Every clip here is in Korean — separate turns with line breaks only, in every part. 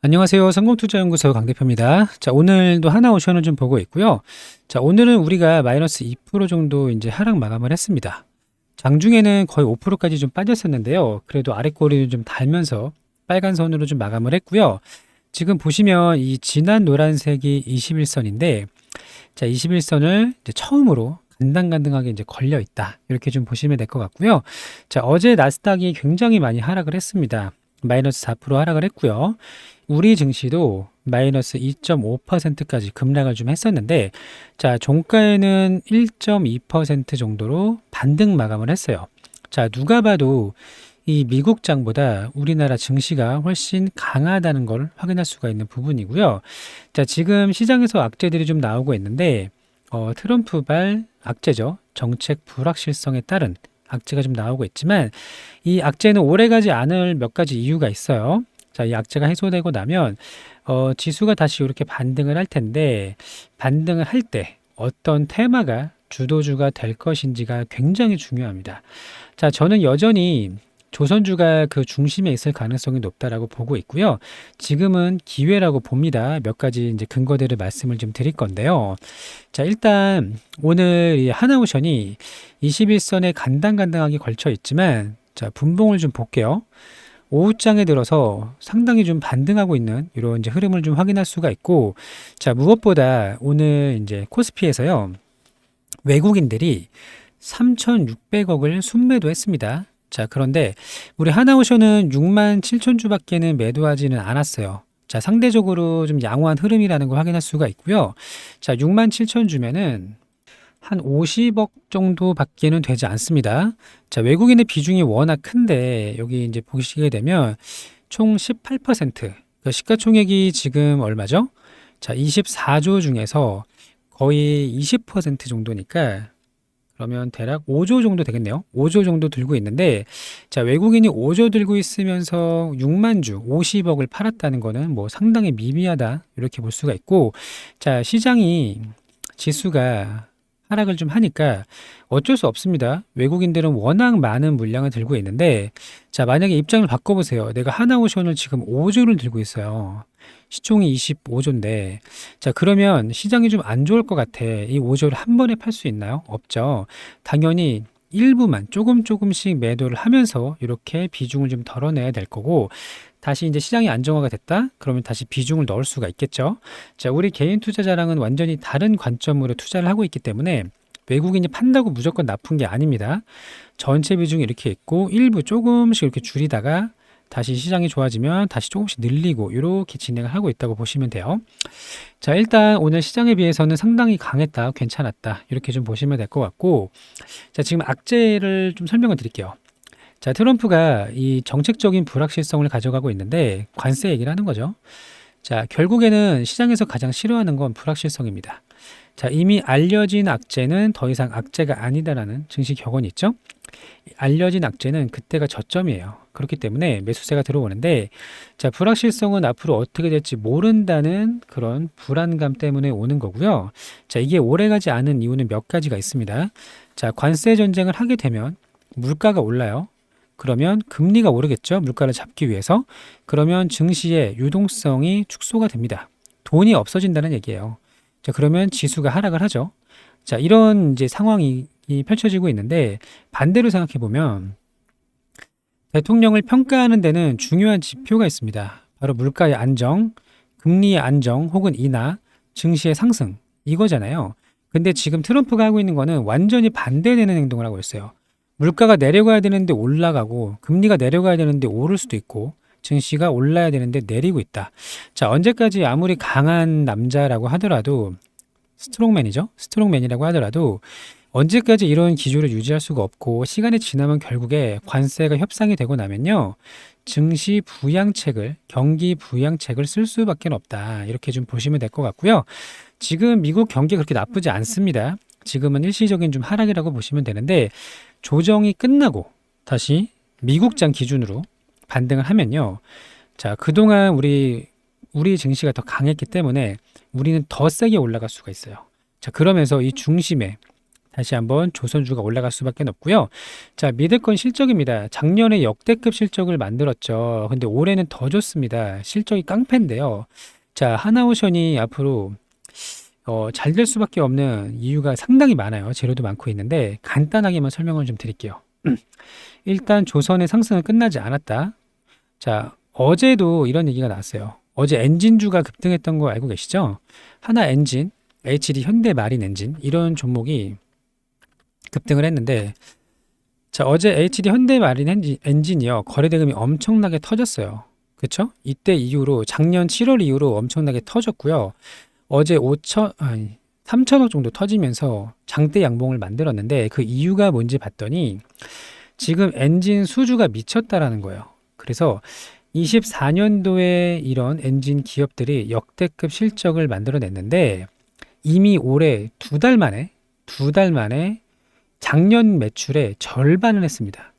안녕하세요. 성공투자연구소 강대표입니다. 자, 오늘도 하나오션을 좀 보고 있고요. 자, 오늘은 우리가 마이너스 2% 정도 이제 하락 마감을 했습니다. 장중에는 거의 5%까지 좀 빠졌었는데요. 그래도 아래 꼬리를 좀 달면서 빨간 선으로 좀 마감을 했고요. 지금 보시면 이 진한 노란색이 21선인데, 자, 21선을 이제 처음으로 간당간당하게 이제 걸려 있다. 이렇게 좀 보시면 될 것 같고요. 자, 어제 나스닥이 굉장히 많이 하락을 했습니다. 마이너스 4% 하락을 했고요. 우리 증시도 마이너스 2.5%까지 급락을 좀 했었는데, 자, 종가에는 1.2% 정도로 반등 마감을 했어요. 자, 누가 봐도 이 미국 장보다 우리나라 증시가 훨씬 강하다는 걸 확인할 수가 있는 부분이고요. 자, 지금 시장에서 악재들이 좀 나오고 있는데, 트럼프발 악재죠. 정책 불확실성에 따른 악재가 좀 나오고 있지만, 이 악재는 오래가지 않을 몇 가지 이유가 있어요. 자, 이 악재가 해소되고 나면 지수가 다시 이렇게 반등을 할 텐데, 반등을 할 때 어떤 테마가 주도주가 될 것인지가 굉장히 중요합니다. 자, 저는 여전히 조선주가 그 중심에 있을 가능성이 높다라고 보고 있고요. 지금은 기회라고 봅니다. 몇 가지 이제 근거들을 말씀을 좀 드릴 건데요. 자, 일단 오늘 이 하나오션이 21선에 간당간당하게 걸쳐 있지만, 자, 분봉을 좀 볼게요. 오후장에 들어서 상당히 좀 반등하고 있는 이런 이제 흐름을 좀 확인할 수가 있고, 자, 무엇보다 오늘 이제 코스피에서요, 외국인들이 3,600억을 순매도했습니다. 자, 그런데 우리 하나오션은 6만 7천 주밖에는 매도하지는 않았어요. 자, 상대적으로 좀 양호한 흐름이라는 걸 확인할 수가 있고요. 자, 6만 7천 주면은 한 50억 정도밖에는 되지 않습니다. 자, 외국인의 비중이 워낙 큰데 여기 이제 보시게 되면 총 18%, 그러니까 시가총액이 지금 얼마죠? 자, 24조 중에서 거의 20% 정도니까 그러면 대략 5조 정도 되겠네요. 5조 정도 들고 있는데, 자, 외국인이 5조 들고 있으면서 6만 주, 50억을 팔았다는 거는 뭐 상당히 미미하다. 이렇게 볼 수가 있고, 자, 시장이 지수가 하락을 좀 하니까 어쩔 수 없습니다. 외국인들은 워낙 많은 물량을 들고 있는데, 자, 만약에 입장을 바꿔보세요. 내가 하나오션을 지금 5조를 들고 있어요. 시총이 25조인데, 자, 그러면 시장이 좀 안 좋을 것 같아. 이 5조를 한 번에 팔 수 있나요? 없죠. 당연히 일부만 조금씩 매도를 하면서 이렇게 비중을 좀 덜어내야 될 거고, 다시 이제 시장이 안정화가 됐다? 그러면 다시 비중을 넣을 수가 있겠죠. 자, 우리 개인 투자자랑은 완전히 다른 관점으로 투자를 하고 있기 때문에 외국인이 판다고 무조건 나쁜 게 아닙니다. 전체 비중이 이렇게 있고 일부 조금씩 이렇게 줄이다가 다시 시장이 좋아지면 다시 조금씩 늘리고 이렇게 진행을 하고 있다고 보시면 돼요. 자, 일단 오늘 시장에 비해서는 상당히 강했다, 괜찮았다 이렇게 좀 보시면 될 것 같고, 자, 지금 악재를 좀 설명을 드릴게요. 자, 트럼프가 이 정책적인 불확실성을 가져가고 있는데 관세 얘기를 하는 거죠. 자, 결국에는 시장에서 가장 싫어하는 건 불확실성입니다. 자, 이미 알려진 악재는 더 이상 악재가 아니다라는 증시 격언이 있죠. 알려진 악재는 그때가 저점이에요. 그렇기 때문에 매수세가 들어오는데, 자, 불확실성은 앞으로 어떻게 될지 모른다는 그런 불안감 때문에 오는 거고요. 자, 이게 오래가지 않은 이유는 몇 가지가 있습니다. 자, 관세 전쟁을 하게 되면 물가가 올라요. 그러면 금리가 오르겠죠. 물가를 잡기 위해서. 그러면 증시의 유동성이 축소가 됩니다. 돈이 없어진다는 얘기예요. 자, 그러면 지수가 하락을 하죠. 자, 이런 이제 상황이 펼쳐지고 있는데, 반대로 생각해 보면 대통령을 평가하는 데는 중요한 지표가 있습니다. 바로 물가의 안정, 금리의 안정 혹은 인하, 증시의 상승 이거잖아요. 근데 지금 트럼프가 하고 있는 거는 완전히 반대되는 행동을 하고 있어요. 물가가 내려가야 되는데 올라가고, 금리가 내려가야 되는데 오를 수도 있고, 증시가 올라야 되는데 내리고 있다. 자, 언제까지 아무리 강한 남자라고 하더라도, 스트롱맨이죠? 스트롱맨이라고 하더라도 언제까지 이런 기조를 유지할 수가 없고, 시간이 지나면 결국에 관세가 협상이 되고 나면요, 증시 부양책을, 경기 부양책을 쓸 수밖에 없다. 이렇게 좀 보시면 될 것 같고요. 지금 미국 경기 그렇게 나쁘지 않습니다. 지금은 일시적인 좀 하락이라고 보시면 되는데, 조정이 끝나고 다시 미국장 기준으로 반등을 하면요, 자, 그동안 우리 증시가 더 강했기 때문에 우리는 더 세게 올라갈 수가 있어요. 자, 그러면서 이 중심에 다시 한번 조선주가 올라갈 수밖에 없고요. 자, 믿을 건 실적입니다. 작년에 역대급 실적을 만들었죠. 근데 올해는 더 좋습니다. 실적이 깡패인데요. 자, 하나오션이 앞으로 잘 될 수밖에 없는 이유가 상당히 많아요. 재료도 많고 있는데 간단하게만 설명을 좀 드릴게요. 일단 조선의 상승은 끝나지 않았다. 자, 어제도 이런 얘기가 나왔어요. 어제 엔진주가 급등했던 거 알고 계시죠? 하나 엔진, HD 현대마린 엔진 이런 종목이 급등을 했는데, 자, 어제 HD 현대마린 엔진이요, 거래 대금이 엄청나게 터졌어요. 그쵸? 이때 이후로 작년 7월 이후로 엄청나게 터졌고요. 어제 3천억 정도 터지면서 장대 양봉을 만들었는데, 그 이유가 뭔지 봤더니 지금 엔진 수주가 미쳤다라는 거예요. 그래서 24년도에 이런 엔진 기업들이 역대급 실적을 만들어냈는데, 이미 올해 두 달 만에 작년 매출의 절반을 했습니다.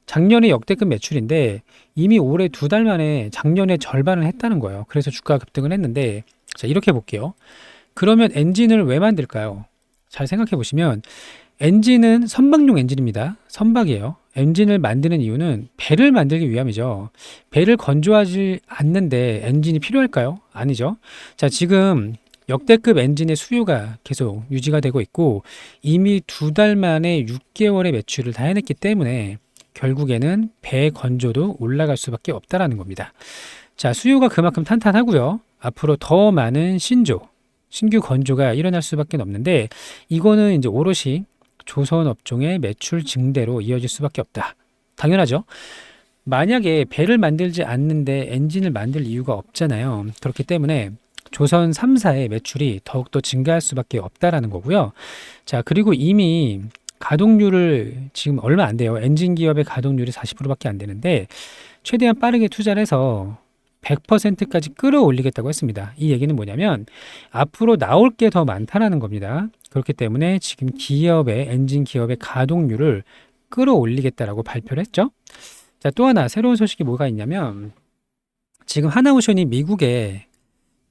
작년에 역대급 매출인데 이미 올해 두 달 만에 작년의 절반을 했다는 거예요. 그래서 주가가 급등을 했는데, 자, 이렇게 볼게요. 그러면 엔진을 왜 만들까요? 잘 생각해 보시면 엔진은 선박용 엔진입니다. 선박이에요. 엔진을 만드는 이유는 배를 만들기 위함이죠. 배를 건조하지 않는데 엔진이 필요할까요? 아니죠. 자, 지금 역대급 엔진의 수요가 계속 유지가 되고 있고 이미 두 달 만에 6개월의 매출을 다 해냈기 때문에 결국에는 배 건조도 올라갈 수밖에 없다라는 겁니다. 자, 수요가 그만큼 탄탄하고요. 앞으로 더 많은 신규 건조가 일어날 수밖에 없는데, 이거는 이제 오롯이 조선 업종의 매출 증대로 이어질 수밖에 없다. 당연하죠. 만약에 배를 만들지 않는데 엔진을 만들 이유가 없잖아요. 그렇기 때문에 조선 3사의 매출이 더욱더 증가할 수밖에 없다라는 거고요. 자, 그리고 이미 가동률을 지금 얼마 안 돼요. 엔진 기업의 가동률이 40%밖에 안 되는데 최대한 빠르게 투자를 해서 100%까지 끌어올리겠다고 했습니다. 이 얘기는 뭐냐면 앞으로 나올 게 더 많다라는 겁니다. 그렇기 때문에 지금 엔진 기업의 가동률을 끌어올리겠다라고 발표를 했죠. 자, 또 하나 새로운 소식이 뭐가 있냐면 지금 하나오션이 미국에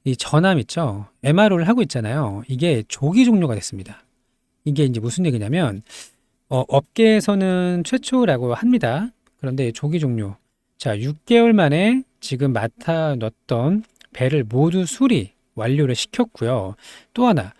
이 전함 있죠. MRO를 하고 있잖아요. 이게 조기 종료가 됐습니다. 이게 이제 무슨 얘기냐면 업계에서는 최초라고 합니다. 그런데 조기 종료. 자, 6개월 만에 지금 맡아 넣었던 배를 모두 수리 완료를 시켰고요. 또 하나,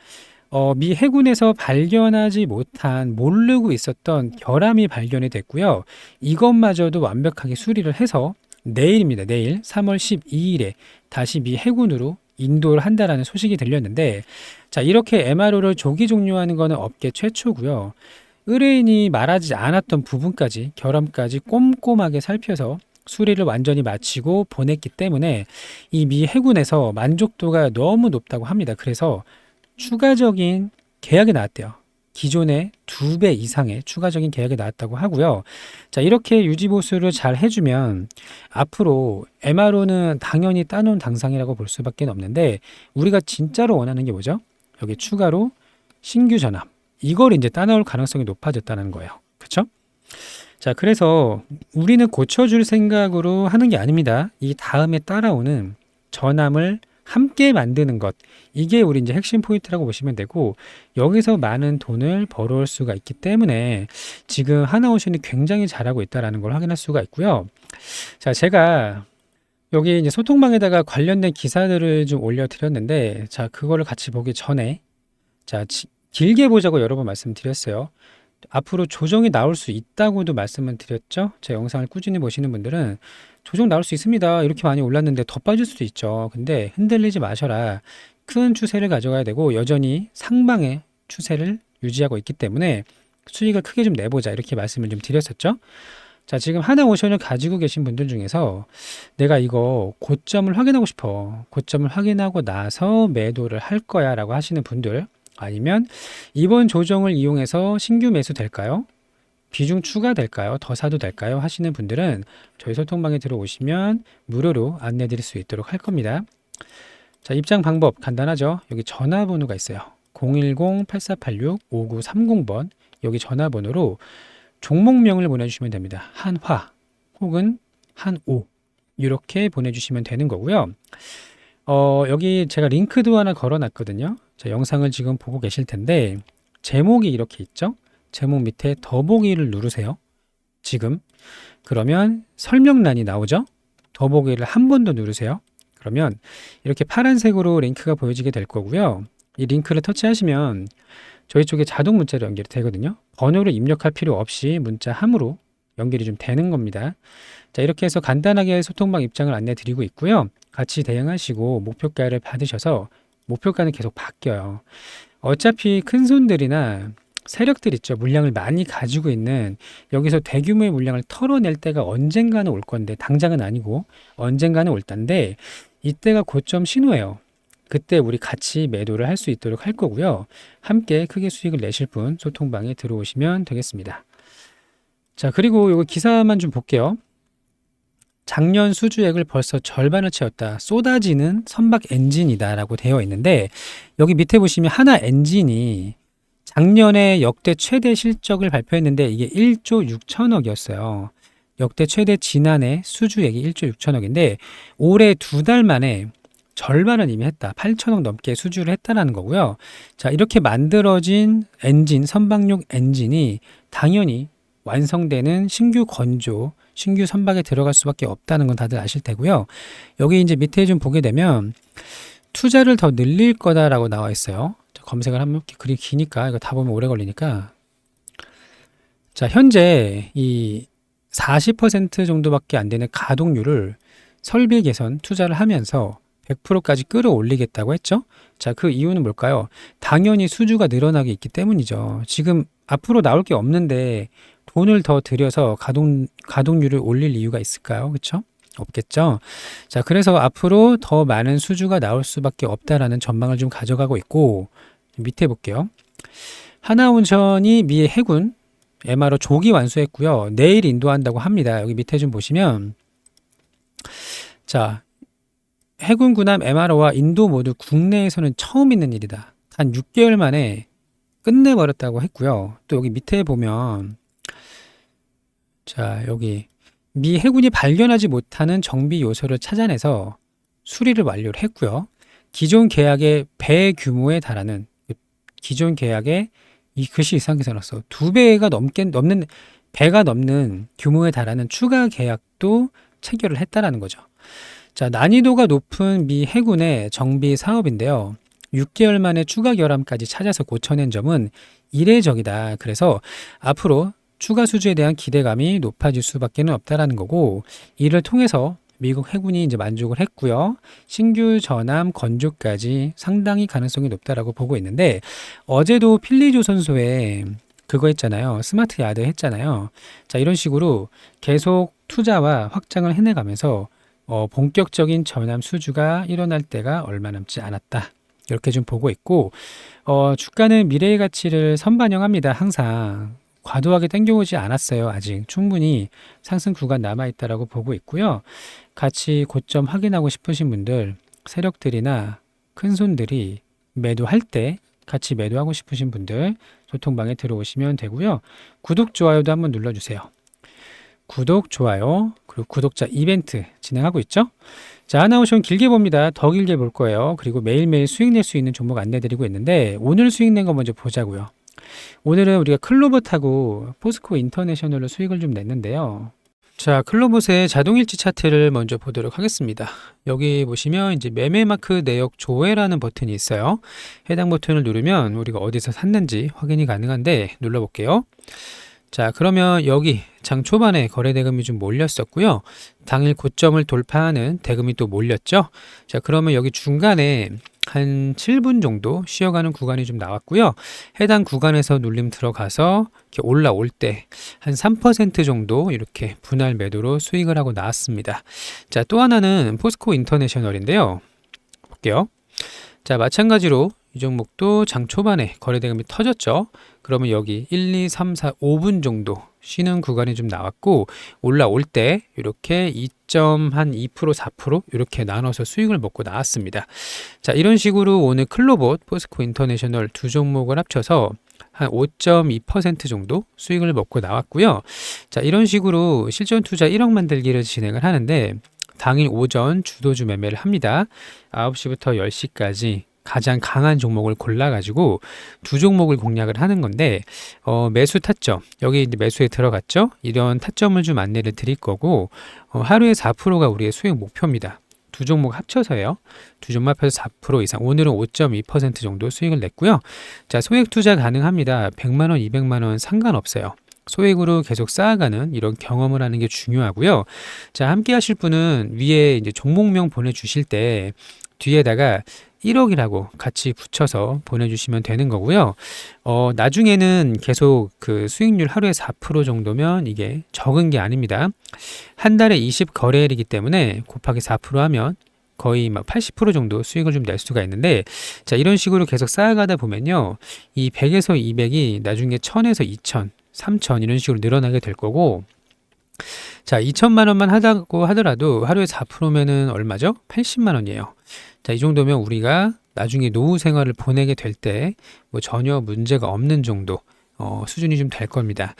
미 해군에서 발견하지 못한 모르고 있었던 결함이 발견이 됐고요. 이것마저도 완벽하게 수리를 해서 내일입니다. 내일 3월 12일에 다시 미 해군으로 인도를 한다라는 소식이 들렸는데, 자, 이렇게 MRO를 조기 종료하는 것은 업계 최초고요. 의뢰인이 말하지 않았던 부분까지 결함까지 꼼꼼하게 살펴서 수리를 완전히 마치고 보냈기 때문에 이 미 해군에서 만족도가 너무 높다고 합니다. 그래서 추가적인 계약이 나왔대요. 기존의 2배 이상의 추가적인 계약이 나왔다고 하고요. 자, 이렇게 유지보수를 잘 해주면 앞으로 MRO는 당연히 따놓은 당상이라고 볼 수밖에 없는데, 우리가 진짜로 원하는 게 뭐죠? 여기 추가로 신규 전함, 이걸 이제 따놓을 가능성이 높아졌다는 거예요. 그렇죠? 자, 그래서 우리는 고쳐줄 생각으로 하는 게 아닙니다. 이 다음에 따라오는 전함을 함께 만드는 것, 이게 우리 이제 핵심 포인트라고 보시면 되고, 여기서 많은 돈을 벌어올 수가 있기 때문에 지금 하나오션이 굉장히 잘하고 있다는 걸 확인할 수가 있고요. 자, 제가 여기 이제 소통방에다가 관련된 기사들을 좀 올려드렸는데, 자, 그거를 같이 보기 전에, 자, 길게 보자고 여러 번 말씀드렸어요. 앞으로 조정이 나올 수 있다고도 말씀을 드렸죠. 제 영상을 꾸준히 보시는 분들은 조정 나올 수 있습니다. 이렇게 많이 올랐는데 더 빠질 수도 있죠. 근데 흔들리지 마셔라. 큰 추세를 가져가야 되고 여전히 상방의 추세를 유지하고 있기 때문에 수익을 크게 좀 내보자, 이렇게 말씀을 좀 드렸었죠. 자, 지금 하나오션을 가지고 계신 분들 중에서 내가 이거 고점을 확인하고 싶어, 고점을 확인하고 나서 매도를 할 거야 라고 하시는 분들, 아니면 이번 조정을 이용해서 신규 매수 될까요? 비중 추가될까요? 더 사도 될까요? 하시는 분들은 저희 소통방에 들어오시면 무료로 안내 드릴 수 있도록 할 겁니다. 자, 입장 방법 간단하죠. 여기 전화번호가 있어요. 010-8486-5930번, 여기 전화번호로 종목명을 보내주시면 됩니다. 한화 혹은 한오 이렇게 보내주시면 되는 거고요. 여기 제가 링크도 하나 걸어놨거든요. 자, 영상을 지금 보고 계실 텐데 제목이 이렇게 있죠? 제목 밑에 더보기를 누르세요. 지금. 그러면 설명란이 나오죠? 더보기를 한 번 더 누르세요. 그러면 이렇게 파란색으로 링크가 보여지게 될 거고요. 이 링크를 터치하시면 저희 쪽에 자동 문자로 연결이 되거든요. 번호를 입력할 필요 없이 문자 함으로 연결이 좀 되는 겁니다. 자, 이렇게 해서 간단하게 소통방 입장을 안내 드리고 있고요. 같이 대응하시고 목표가를 받으셔서 목표가는 계속 바뀌어요. 어차피 큰 손들이나 세력들 있죠. 물량을 많이 가지고 있는 여기서 대규모의 물량을 털어낼 때가 언젠가는 올 건데 당장은 아니고 언젠가는 올 텐데 이때가 고점 신호예요. 그때 우리 같이 매도를 할 수 있도록 할 거고요. 함께 크게 수익을 내실 분 소통방에 들어오시면 되겠습니다. 자, 그리고 이거 기사만 좀 볼게요. 작년 수주액을 벌써 절반을 채웠다. 쏟아지는 선박 엔진이다 라고 되어 있는데 여기 밑에 보시면 하나 엔진이 작년에 역대 최대 실적을 발표했는데 이게 1조 6천억이었어요. 역대 최대 지난해 수주액이 1조 6천억인데 올해 2달 만에 절반을 이미 했다. 8천억 넘게 수주를 했다라는 거고요. 자, 이렇게 만들어진 엔진, 선박용 엔진이 당연히 완성되는 신규 건조, 신규 선박에 들어갈 수밖에 없다는 건 다들 아실 테고요. 여기 이제 밑에 좀 보게 되면 투자를 더 늘릴 거다라고 나와 있어요. 검색을 하면 글이 기니까 이거 다 보면 오래 걸리니까. 자, 현재 이 40% 정도밖에 안 되는 가동률을 설비 개선 투자를 하면서 100%까지 끌어올리겠다고 했죠. 자, 그 이유는 뭘까요? 당연히 수주가 늘어나게 있기 때문이죠. 지금 앞으로 나올 게 없는데 돈을 더 들여서 가동률을 올릴 이유가 있을까요? 그렇죠? 없겠죠. 자, 그래서 앞으로 더 많은 수주가 나올 수밖에 없다라는 전망을 좀 가져가고 있고 밑에 볼게요. 하나온천이 미 해군 MRO 조기 완수했고요. 내일 인도한다고 합니다. 여기 밑에 좀 보시면 자, 해군 군함 MRO와 인도 모두 국내에서는 처음 있는 일이다. 한 6개월 만에 끝내버렸다고 했고요. 또 여기 밑에 보면 자, 여기 미 해군이 발견하지 못하는 정비 요소를 찾아내서 수리를 완료를 했고요. 기존 계약의 배 규모에 달하는 기존 계약의 이 글씨 이상하게 써놨어. 2배가 넘는 배가 넘는 규모에 달하는 추가 계약도 체결을 했다라는 거죠. 자, 난이도가 높은 미 해군의 정비 사업인데요. 6개월 만에 추가 결함까지 찾아서 고쳐낸 점은 이례적이다. 그래서 앞으로 추가 수주에 대한 기대감이 높아질 수밖에 없다라는 거고 이를 통해서 미국 해군이 이제 만족을 했고요. 신규 전함 건조까지 상당히 가능성이 높다라고 보고 있는데 어제도 필리조선소에 그거 했잖아요. 스마트 야드 했잖아요. 자, 이런 식으로 계속 투자와 확장을 해내가면서 본격적인 전함 수주가 일어날 때가 얼마 남지 않았다. 이렇게 좀 보고 있고 주가는 미래의 가치를 선반영합니다. 항상. 과도하게 땡겨오지 않았어요. 아직 충분히 상승 구간 남아있다라고 보고 있고요. 같이 고점 확인하고 싶으신 분들, 세력들이나 큰손들이 매도할 때 같이 매도하고 싶으신 분들 소통방에 들어오시면 되고요. 구독, 좋아요도 한번 눌러주세요. 구독, 좋아요, 그리고 구독자 이벤트 진행하고 있죠. 자, 하나오션 길게 봅니다. 더 길게 볼 거예요. 그리고 매일매일 수익 낼 수 있는 종목 안내드리고 있는데 오늘 수익 낸 거 먼저 보자고요. 오늘은 우리가 클로봇하고 포스코 인터내셔널로 수익을 좀 냈는데요. 자, 클로봇의 자동일치 차트를 먼저 보도록 하겠습니다. 여기 보시면 이제 매매마크 내역 조회라는 버튼이 있어요. 해당 버튼을 누르면 우리가 어디서 샀는지 확인이 가능한데 눌러볼게요. 자, 그러면 여기 장 초반에 거래 대금이 좀 몰렸었고요. 당일 고점을 돌파하는 대금이 또 몰렸죠. 자, 그러면 여기 중간에 한 7분 정도 쉬어가는 구간이 좀 나왔고요. 해당 구간에서 눌림 들어가서 이렇게 올라올 때 한 3% 정도 이렇게 분할 매도로 수익을 하고 나왔습니다. 자, 또 하나는 포스코 인터내셔널인데요. 볼게요. 자, 마찬가지로 이 종목도 장 초반에 거래 대금이 터졌죠. 그러면 여기 1, 2, 3, 4, 5분 정도 쉬는 구간이 좀 나왔고 올라올 때 이렇게 2.2%, 4% 이렇게 나눠서 수익을 먹고 나왔습니다. 자, 이런 식으로 오늘 클로봇, 포스코 인터내셔널 두 종목을 합쳐서 한 5.2% 정도 수익을 먹고 나왔고요. 자, 이런 식으로 실전 투자 1억 만들기를 진행을 하는데 당일 오전 주도주 매매를 합니다. 9시부터 10시까지 가장 강한 종목을 골라가지고 두 종목을 공략을 하는 건데, 매수 타점, 여기 이제 매수에 들어갔죠? 이런 타점을 좀 안내를 드릴 거고, 하루에 4%가 우리의 수익 목표입니다. 두 종목 합쳐서요. 두 종목 합해서 4% 이상. 오늘은 5.2% 정도 수익을 냈고요. 자, 소액 투자 가능합니다. 100만 원, 200만 원 상관없어요. 소액으로 계속 쌓아가는 이런 경험을 하는 게 중요하고요. 자, 함께 하실 분은 위에 이제 종목명 보내주실 때 뒤에다가 1억이라고 같이 붙여서 보내주시면 되는 거고요. 나중에는 계속 그 수익률 하루에 4% 정도면 이게 적은 게 아닙니다. 한 달에 20거래일이기 때문에 곱하기 4% 하면 거의 막 80% 정도 수익을 좀 낼 수가 있는데, 자, 이런 식으로 계속 쌓아가다 보면요. 이 100에서 200이 나중에 1000에서 2000, 3000 이런 식으로 늘어나게 될 거고, 자, 2천만 원만 하다고 하더라도 하루에 4%면은 얼마죠? 80만 원이에요. 자, 이 정도면 우리가 나중에 노후 생활을 보내게 될 때 뭐 전혀 문제가 없는 정도 수준이 좀 될 겁니다.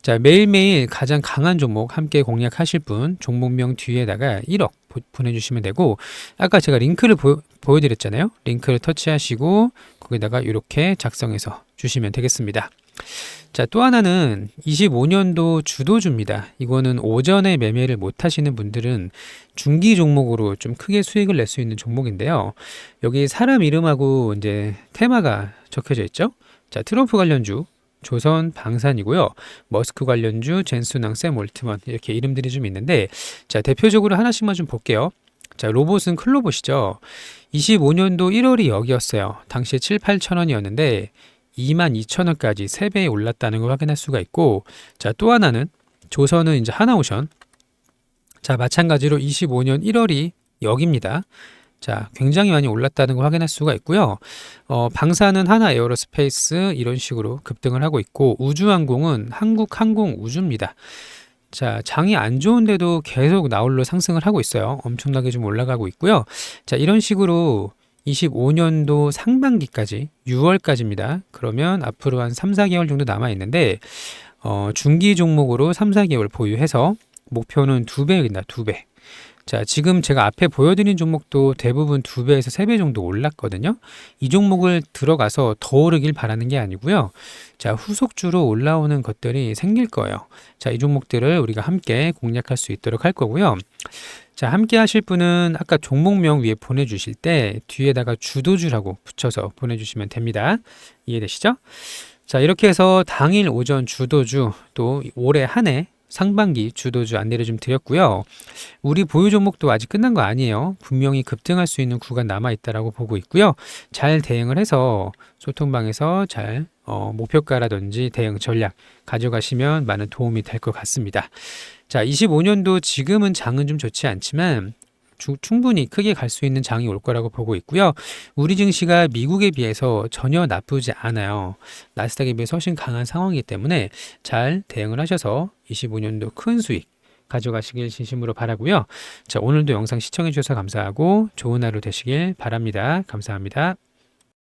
자, 매일매일 가장 강한 종목 함께 공략하실 분 종목명 뒤에다가 1억 보내주시면 되고, 아까 제가 링크를 보여드렸잖아요. 링크를 터치하시고 거기다가 이렇게 작성해서 주시면 되겠습니다. 자, 또 하나는 25년도 주도주입니다. 이거는 오전에 매매를 못 하시는 분들은 중기 종목으로 좀 크게 수익을 낼 수 있는 종목인데요. 여기 사람 이름하고 이제 테마가 적혀져 있죠. 자, 트럼프 관련주 조선 방산이고요. 머스크 관련주 젠순항, 샘 올트먼 이렇게 이름들이 좀 있는데, 자, 대표적으로 하나씩만 좀 볼게요. 자, 로봇은 클로봇이죠. 25년도 1월이 여기였어요. 당시에 7, 8천 원이었는데 22,000원까지 3배에 올랐다는 걸 확인할 수가 있고, 자, 또 하나는 조선은 이제 하나오션. 자, 마찬가지로 25년 1월이 여기입니다. 자, 굉장히 많이 올랐다는 걸 확인할 수가 있고요. 방사는 하나 에어로스페이스 이런 식으로 급등을 하고 있고, 우주항공은 한국항공우주입니다. 자, 장이 안 좋은데도 계속 나홀로 상승을 하고 있어요. 엄청나게 좀 올라가고 있고요. 자, 이런 식으로 25년도 상반기까지 6월까지입니다. 그러면 앞으로 한 3, 4개월 정도 남아 있는데, 중기 종목으로 3, 4개월 보유해서 목표는 2배입니다. 2배. 자, 지금 제가 앞에 보여드린 종목도 대부분 2배에서 3배 정도 올랐거든요. 이 종목을 들어가서 더 오르길 바라는 게 아니고요. 자, 후속주로 올라오는 것들이 생길 거예요. 자, 이 종목들을 우리가 함께 공략할 수 있도록 할 거고요. 자, 함께 하실 분은 아까 종목명 위에 보내주실 때 뒤에다가 주도주라고 붙여서 보내주시면 됩니다. 이해되시죠? 자, 이렇게 해서 당일 오전 주도주, 또 올해 한 해 상반기 주도주 안내를 좀 드렸고요. 우리 보유 종목도 아직 끝난 거 아니에요. 분명히 급등할 수 있는 구간 남아 있다라고 보고 있고요. 잘 대응을 해서 소통방에서 잘 목표가라든지 대응 전략 가져가시면 많은 도움이 될 것 같습니다. 자, 25년도 지금은 장은 좀 좋지 않지만 충분히 크게 갈 수 있는 장이 올 거라고 보고 있고요. 우리 증시가 미국에 비해서 전혀 나쁘지 않아요. 나스닥에 비해서 훨씬 강한 상황이기 때문에 잘 대응을 하셔서 25년도 큰 수익 가져가시길 진심으로 바라고요. 자, 오늘도 영상 시청해 주셔서 감사하고 좋은 하루 되시길 바랍니다. 감사합니다.